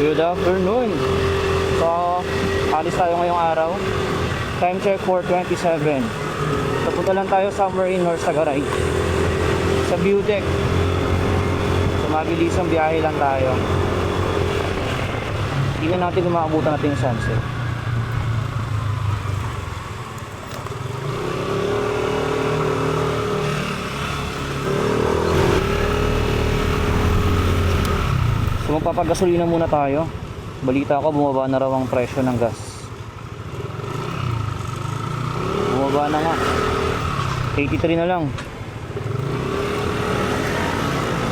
Good afternoon. So, alis tayo ngayong araw. Time check 4:27. Papunta lang tayo sa Marine North Tagaray. Sa view deck. So, mabilisang biyahe lang tayo. Tingnan natin kung maabutan natin yung sunset. So magpapagasolina muna tayo. Balita ko bumaba na raw ang presyo ng gas. Bumaba na nga. 83 na lang.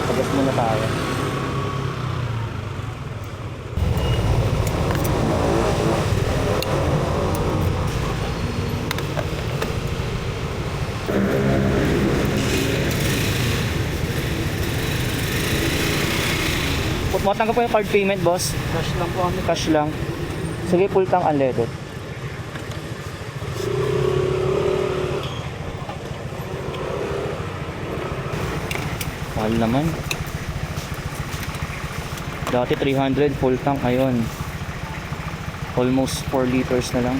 Pagas muna tayo. Matanggap po yung card payment, boss? Cash lang po kami. Cash lang. Sige, full tank unleaded. Mahal naman. Dati 300 full tank, ngayon almost 4 liters na lang.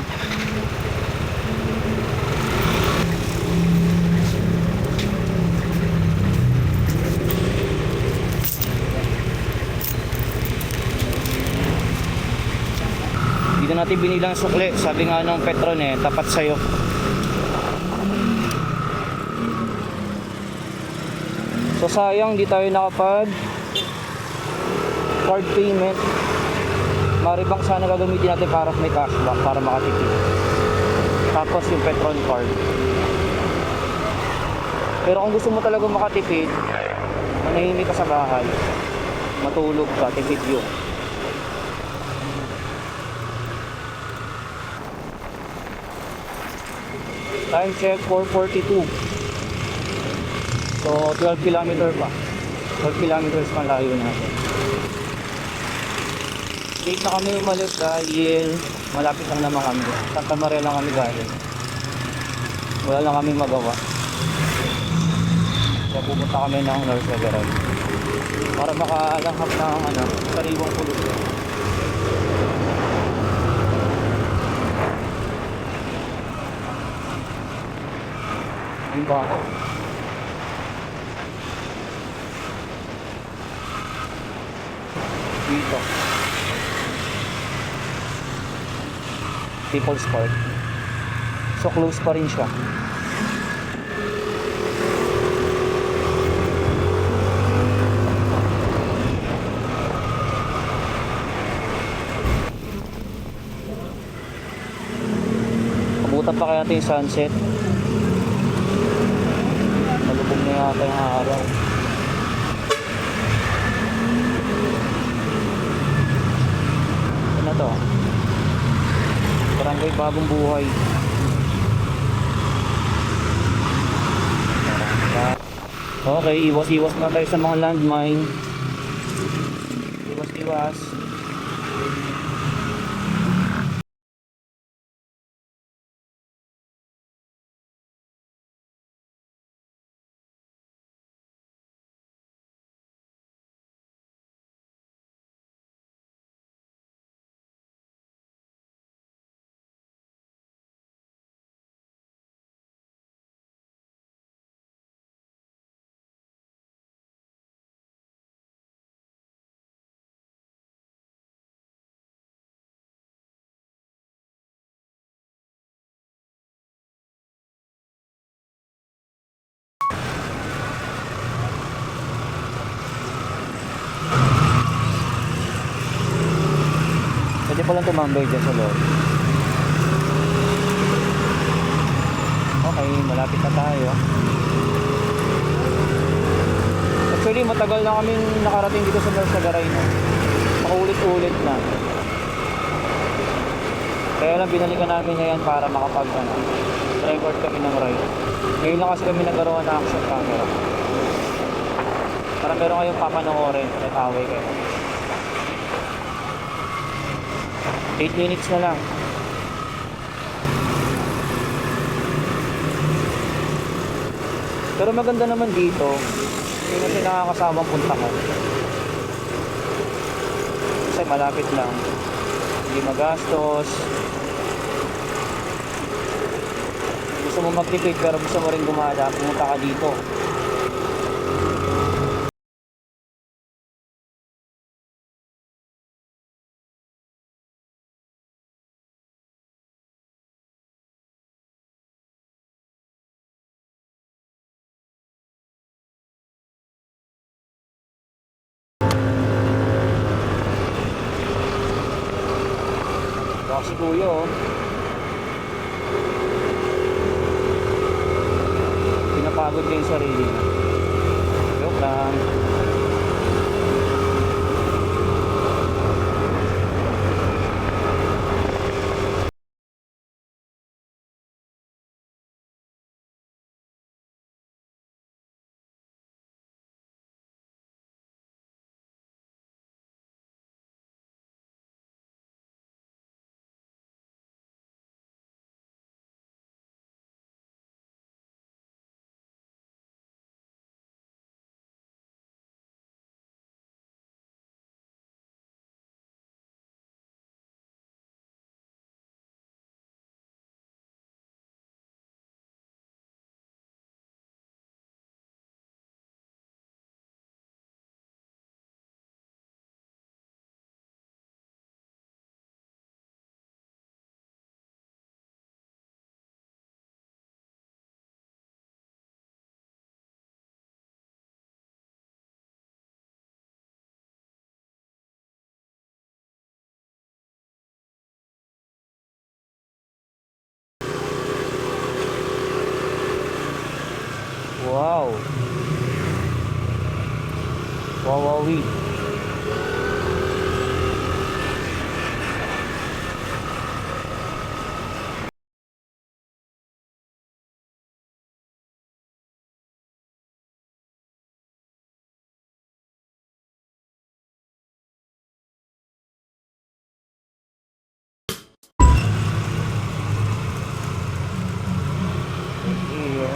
Dito natin binilang sukli. Sabi nga nung Petron tapat sa'yo. So sayang di tayo nakapag card payment. Maribang sana gagamitin natin para may cashback, para makatipid. Tapos yung Petron card. Pero kung gusto mo talaga makatipid, manahimik ka sa bahay, matulog ka, tipid yun. Time check 4:42. So 12 km pa. 12 kilometers pa layo natin. Late na kami umalis dahil malapit lang naman kami. Santa Maria lang kami galing. Wala lang kami magawa. Kaya pupunta kami ng North Tagaray para makalanghap ng sariwang pulis. Ang baho. Dito People's Park. So close pa rin siya. Abutan pa kaya yung sunset. Malubog na yata yung araw. Ano to? Barangay Bagong Buhay. Okay, iwas-iwas na tayo sa mga landmine. Iwas-iwas. Pwede ko lang tumambay dyan sa loob. Okay, malapit na tayo. Actually, matagal na kami nakarating dito sa North Tagaray na. Paulit-ulit na. Kaya lang binalikan namin ngayon para record kami ng ride. Ngayon lang kasi kami nagkaroon ng action camera. Para meron kayong papanoorin, nataway kayo. 8 minutes na lang. Pero maganda naman dito. Hindi na siya nakakasabang puntahan. kasi malapit lang. Hindi magastos. Gusto mo magtipid pero gusto mo rin gumala, pumunta ka dito. Baka si Kuya oh. Pinapagod niya yung sarili niya. Joke lang. Wow. Wawawi. Here.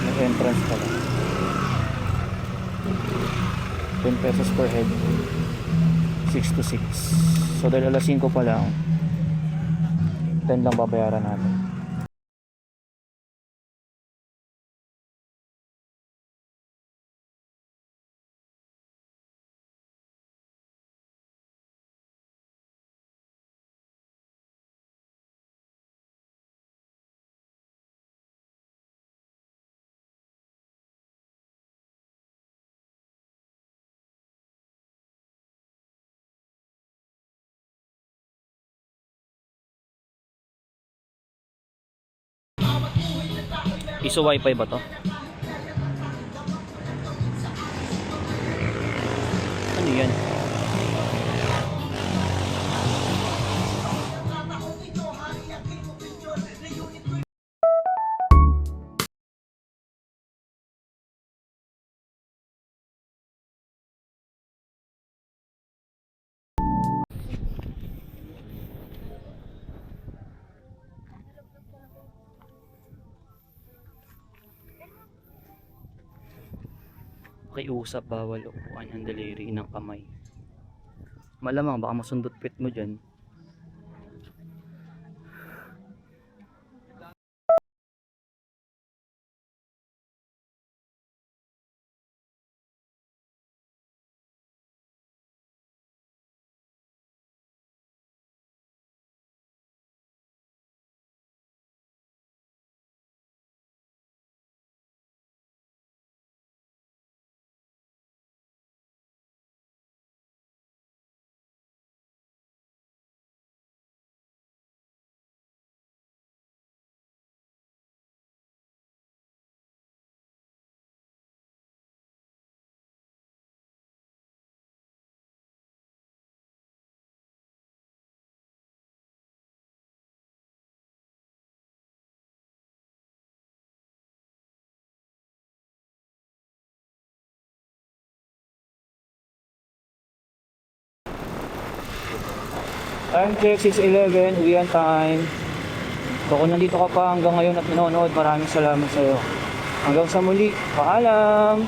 May entrance pala. 10 pesos per head. 6 to 6. So dahil alas 5 pa lang, 10 lang babayaran natin. Iso wifi ba to? Ano yan? Pakiusap, bawal upuan ang daliri ng kamay. Malamang baka masundot pit mo dyan. Time check, 6:11, uwian time. So kung nandito ka pa hanggang ngayon at nanonood, maraming salamat sa iyo. Hanggang sa muli. Paalam!